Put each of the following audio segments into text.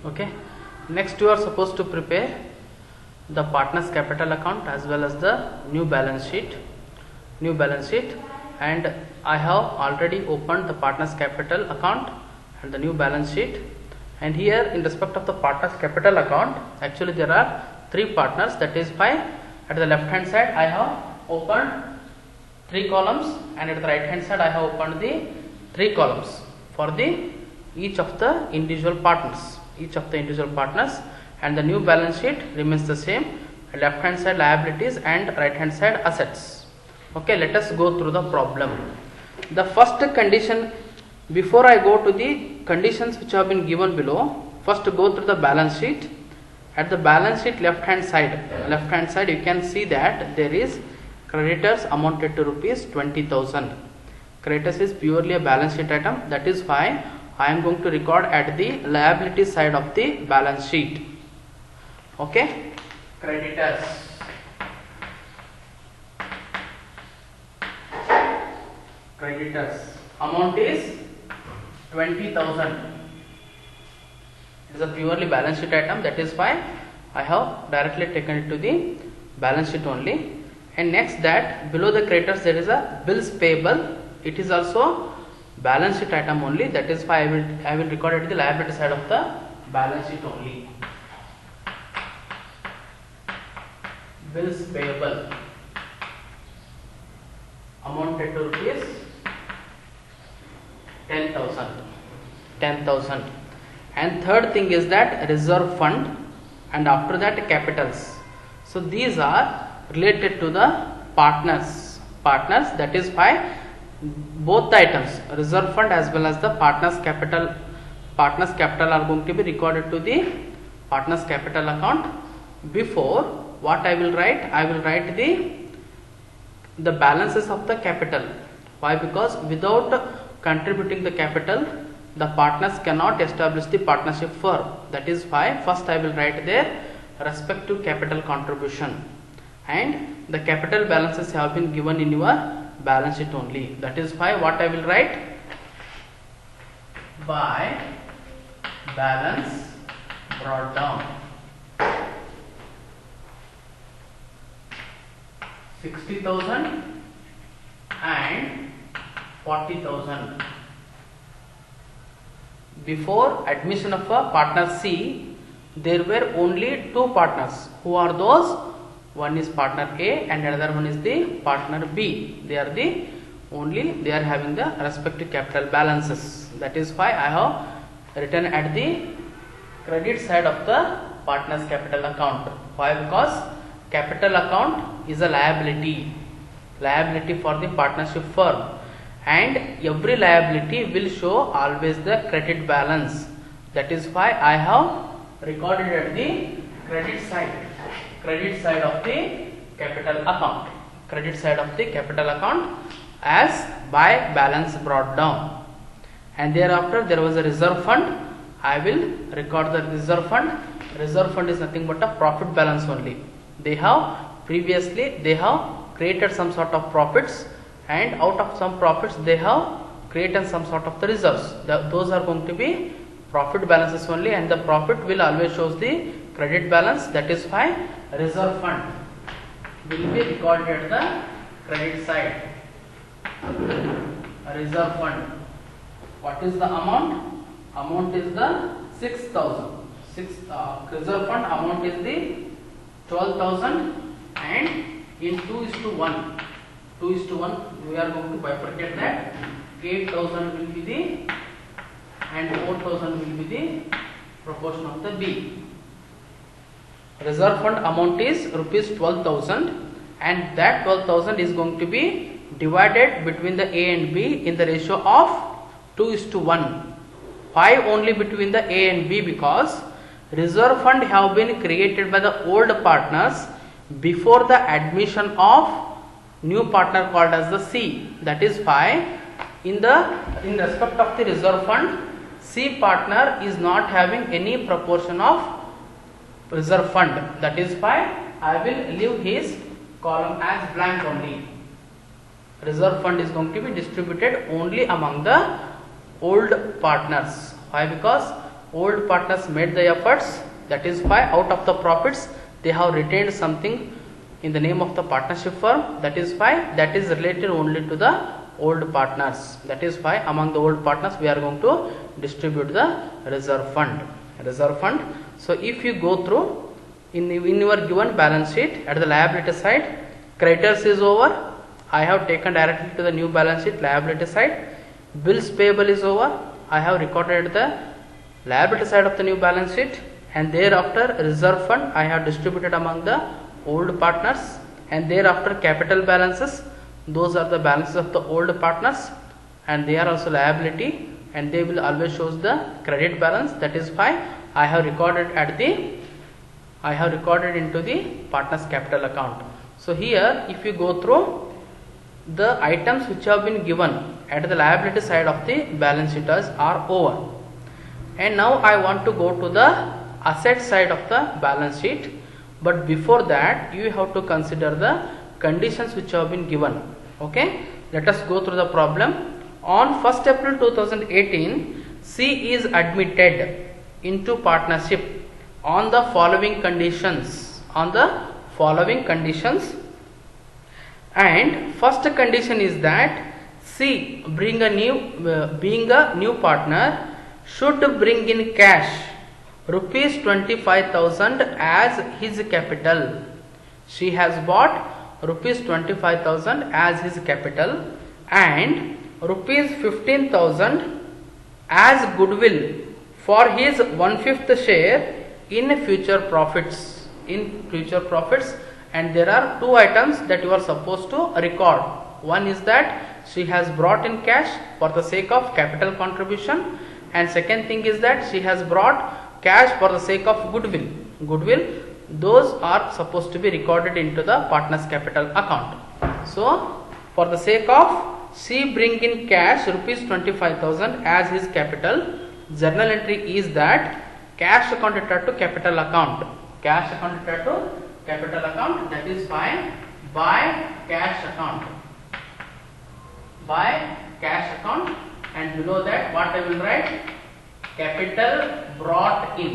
Okay, next you are supposed to prepare the partners capital account as well as the new balance sheet. And I have already opened the partners capital account and the new balance sheet. And here in respect of the partners capital account, actually there are three partners, that is 5. At the left hand side I have opened 3 columns, and at the right hand side I have opened the 3 columns for the each of the individual partners, and the new balance sheet remains the same. Left hand side liabilities and right hand side assets. Okay, let us go through the problem. The first condition, before I go to the conditions which have been given below, first go through the balance sheet. At the balance sheet left hand side you can see that there is creditors amounted to rupees 20,000. Creditors is purely a balance sheet item, that is why I am going to record at the liability side of the balance sheet. Okay, creditors amount is 20,000. It is a purely balance sheet item, that is why I have directly taken it to the balance sheet only. And next, that below the creditors there is a bills payable. It is also balance sheet item only, that is why I will record it at the liability side of the balance sheet only. Bills payable amounted to rupees 10,000. And third thing is that reserve fund, and after that capitals. So these are related to the partners, that is why both the items, reserve fund as well as the partners capital are going to be recorded to the partners capital account. Before, what I will write the balances of the capital. Why? Because without contributing the capital, the partners cannot establish the partnership firm. That is why first I will write their respective capital contribution, and the capital balances have been given in your balance sheet only. That is why what I will write, by balance brought down 60,000 and 40,000. Before admission of a partner C, there were only 2 partners. Who are those? One is partner A and another one is the partner B. They are having the respective capital balances. That is why I have written at the credit side of the partners capital account. Why? Because capital account is a liability for the partnership firm, and every liability will show always the credit balance. That is why I have recorded at the credit side of the capital account, as by balance brought down. And thereafter there was a reserve fund. I will record the reserve fund. Reserve fund is nothing but a profit balance only. They have created some sort of profits, and out of some profits they have created some sort of the reserves. Those are going to be profit balances only, and the profit will always shows the credit balance. That is why reserve fund will be recorded at the credit side. Reserve fund. What is the amount? Amount is the 6,000. Reserve fund amount is the 12,000, and in 2:1 we are going to bifurcate that. 8,000 will be the, and 4,000 will be the proportion of the B. Reserve fund amount is rupees 12,000, and that 12,000 is going to be divided between the A and B in the ratio of 2:1. Why only between the A and B? Because reserve fund have been created by the old partners before the admission of new partner called as the C. That is why in respect of the reserve fund, C partner is not having any proportion of reserve fund. That is why I will leave his column as blank only. Reserve fund is going to be distributed only among the old partners. Why? Because old partners made the efforts, that is why out of the profits they have retained something in the name of the partnership firm, that is why that is related only to the old partners. That is why among the old partners we are going to distribute the reserve fund. So if you go through in your given balance sheet, at the liability side, creditors is over. I have taken directly to the new balance sheet, liability side. Bills payable is over. I have recorded the liability side of the new balance sheet, and thereafter reserve fund I have distributed among the old partners, and thereafter capital balances, those are the balances of the old partners, and they are also liability, and they will always shows the credit balance. That is why I have recorded into the partners capital account. So here if you go through the items which have been given at the liability side of the balance sheet are over, and now I want to go to the asset side of the balance sheet. But before that you have to consider the conditions which have been given. Okay, let us go through the problem. On 1st April 2018, C is admitted into partnership on the following conditions. And first condition is that C being a new partner should bring in cash rupees 25,000 as his capital. She has bought rupees 25,000 as his capital and rupees 15,000 as goodwill for his 1/5 share in future profits. And there are two items that you are supposed to record. One is that she has brought in cash for the sake of capital contribution, and second thing is that she has brought cash for the sake of goodwill. Those are supposed to be recorded into the partners capital account. So for the sake of C bring in cash rupees 25,000 as his capital, journal entry is that cash account entered to capital account. That is fine. By cash account, and below that what I will write? Capital brought in,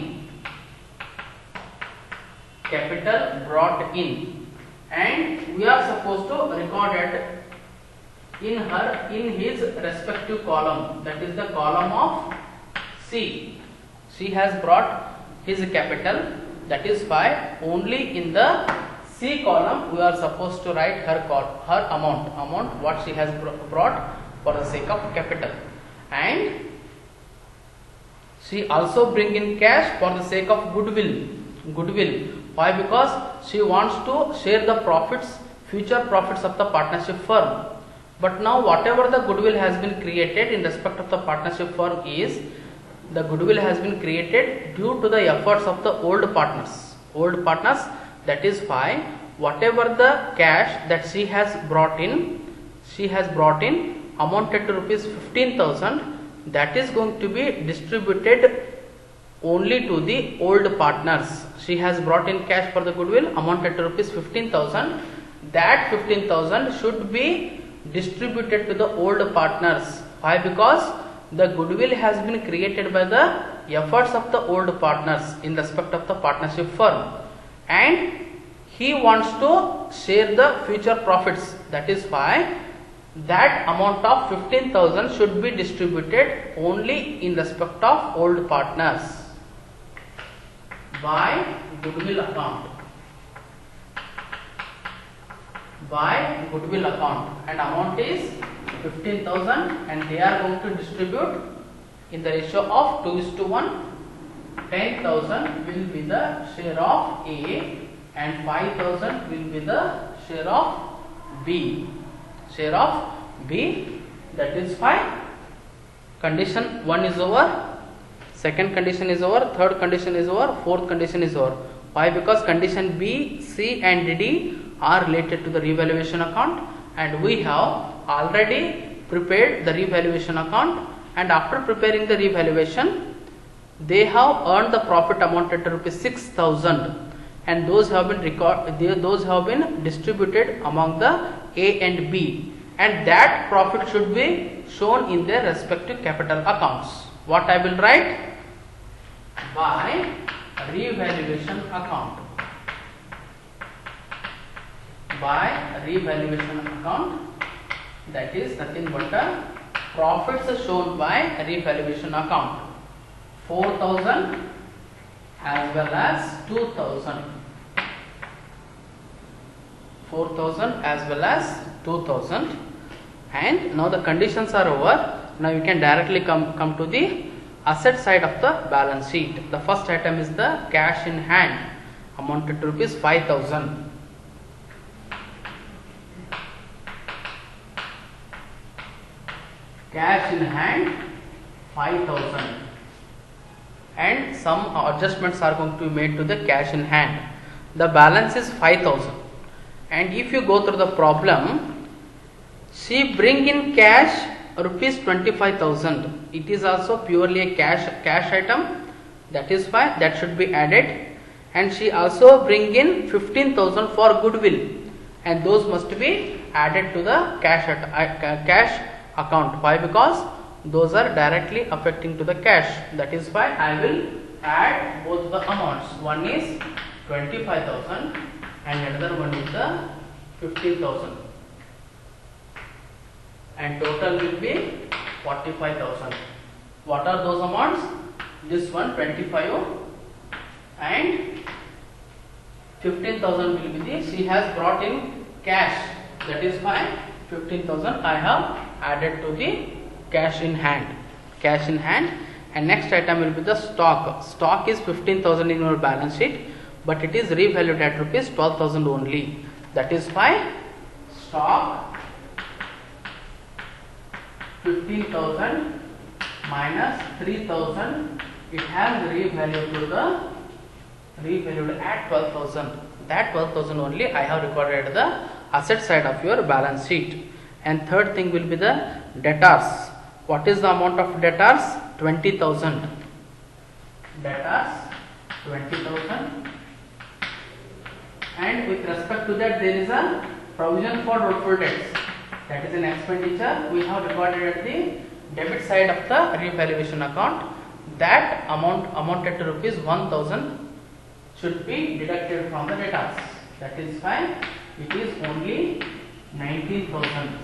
and we are supposed to record it in his respective column, that is the column of C. She has brought his capital, that is why only in the C column we are supposed to write her amount what she has brought for the sake of capital. And she also bring in cash for the sake of goodwill. Why? Because she wants to share the future profits of the partnership firm. But now whatever the goodwill has been created in respect of the partnership firm is, the goodwill has been created due to the efforts of the old partners. That is why whatever the cash that she has brought in amounted to rupees 15,000, that is going to be distributed only to the old partners. She has brought in cash for the goodwill amounted to rupees 15,000. That 15,000 should be distributed to the old partners. Why? Because the goodwill has been created by the efforts of the old partners in respect of the partnership firm, and he wants to share the future profits. That is why that amount of 15,000 should be distributed only in respect of old partners by goodwill account. And amount is 15,000, and they are going to distribute in the ratio of 2:1. 10,000 will be the share of A and 5,000 will be the share of B. That is fine. Condition 1 is over, second condition is over, third condition is over, fourth condition is over. Why? Because condition B, C and D are related to the revaluation account, and we have already prepared the revaluation account, and after preparing the revaluation they have earned the profit amounted to rupees 6,000, and those have been distributed among the A and B, and that profit should be shown in their respective capital accounts. What I will write? by revaluation account. By revaluation account, that is nothing but the profits are shown by revaluation account. 4,000 as well as 2,000. 4,000 as well as 2,000. And now the conditions are over. Now you can directly come to the asset side of the balance sheet. The first item is the cash in hand, amounted to rupees 5,000. Cash in hand 5,000, and some adjustments are going to be made to the cash in hand. The balance is 5,000, and if you go through the problem, she bring in cash rupees 25,000. It is also purely a cash item, that is why that should be added. And she also bring in 15,000 for goodwill, and those must be added to the cash account. Why? Because those are directly affecting to the cash. That is why I will add both the amounts. One is 25,000 and another one is the 15,000, and total will be 45,000. What are those amounts? This one 25 and 15,000 will be the, she has brought in cash, that is why 15,000 I have added to the cash in hand. And next item will be the stock is 15,000 in your balance sheet, but it is revalued at rupees 12,000 only. That is why stock 15,000 minus 3,000, it has revalued at 12,000. That 12,000 only I have recorded the asset side of your balance sheet. And third thing will be the debtors. What is the amount of debtors? 20,000. Debtors 20,000. And with respect to that, there is a provision for doubtful debts. That is an expenditure we have recorded at the debit side of the revaluation account. That amount amounted to rupees 1,000 should be deducted from the debtors. That is why it is only 19,000.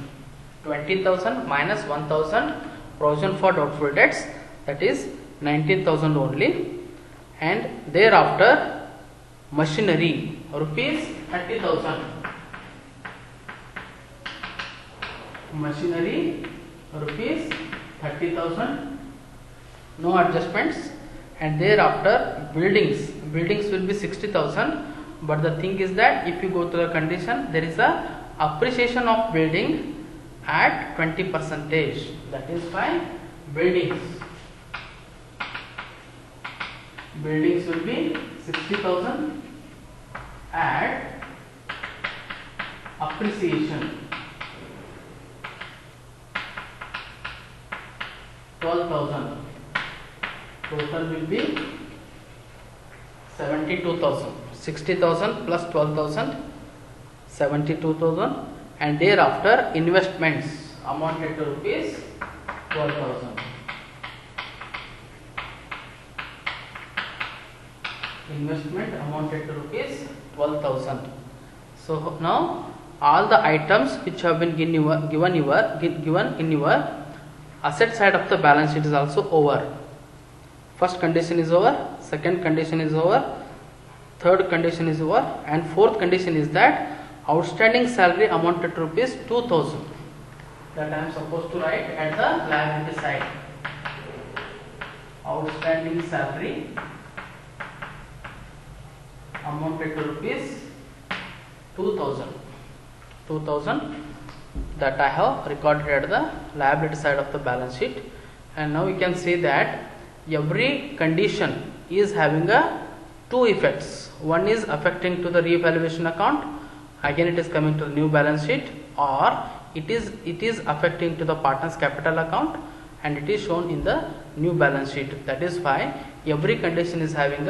20,000 minus 1,000 provision for doubtful debts, that is 19,000 only. And thereafter machinery rupees 30,000. Machinery rupees 30,000, no adjustments. And thereafter buildings will be 60,000. But the thing is that if you go to the condition, there is a appreciation of building at 20%. That is why buildings will be 60,000 at appreciation 12,000. Total will be 72,000. 60,000 plus 12,000, 72,000. And thereafter investments amounted to rupees 12,000. Investment amounted to rupees 12,000. So now all the items which have been given in your asset side of the balance sheet is also over. First condition is over, second condition is over, third condition is over, and fourth condition is that outstanding salary amounted to rupees 2,000. That I am supposed to write at the liability side. Outstanding salary amounted to rupees 2,000. 2,000 that I have recorded at the liability side of the balance sheet. And now we can see that every condition is having two effects. One is affecting to the revaluation account, again it is coming to the new balance sheet, or it is affecting to the partner's capital account and it is shown in the new balance sheet. That is why every condition is having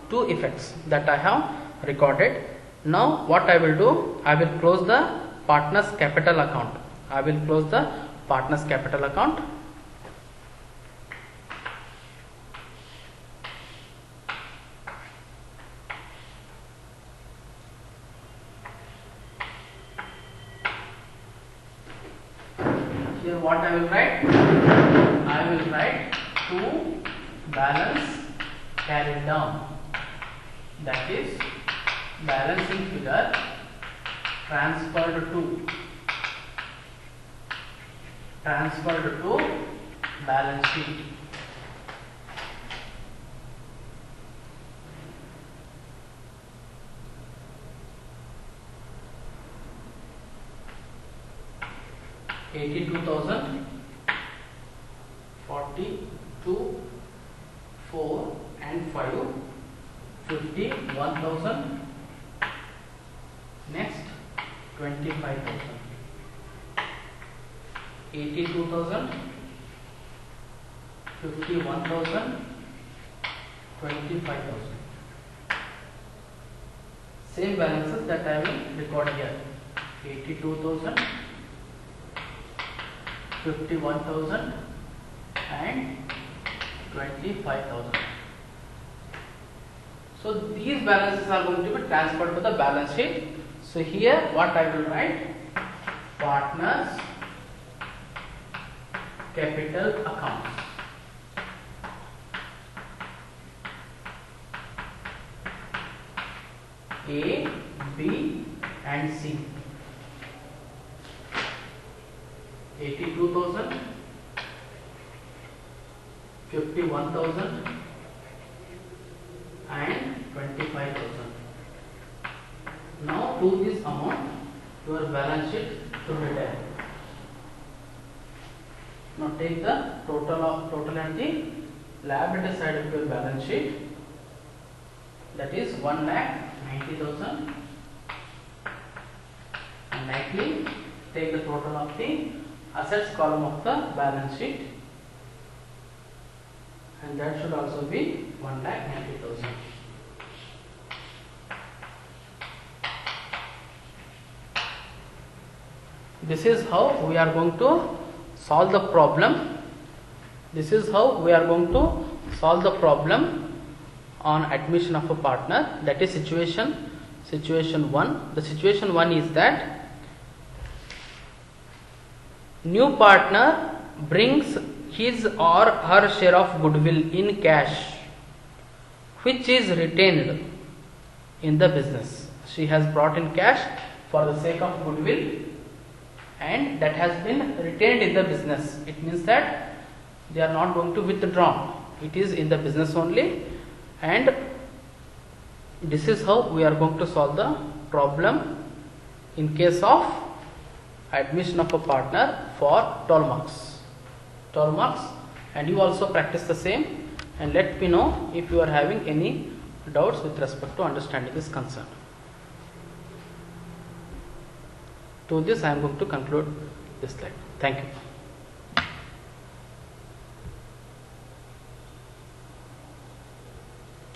two effects that I have recorded. Now what I will do, I will close the partner's capital account. I will close the partner's capital account. Here what I will write? I will write to balance carried down. That is balancing figure transferred to balance sheet. $82,000, 42, 4 and 5, 51,000. Next 25,000. 82,000, 51,000, 25,000. Same balances that I will record here. 82,000, 51,000 and 25,000. So these balances are going to be transferred to the balance sheet. So here what I will write? Partners capital accounts. A, B and C. 82,000, 51,000 and 25,000. Now to this amount your balance sheet to return. Now take the total and the liability side of your balance sheet, that is 1,90,000, and likely take the total of the assets column of the balance sheet, and that should also be 1,90,000. This is how we are going to solve the problem. This is how we are going to solve the problem on admission of a partner. That is situation 1. The situation 1 is that new partner brings his or her share of goodwill in cash, which is retained in the business. She has brought in cash for the sake of goodwill, and that has been retained in the business. It means that they are not going to withdraw. It is in the business only, and this is how we are going to solve the problem in case of admission of a partner for 12 marks. 12 marks, and you also practice the same, and let me know if you are having any doubts with respect to understanding this concept. To this I am going to conclude this slide. Thank you.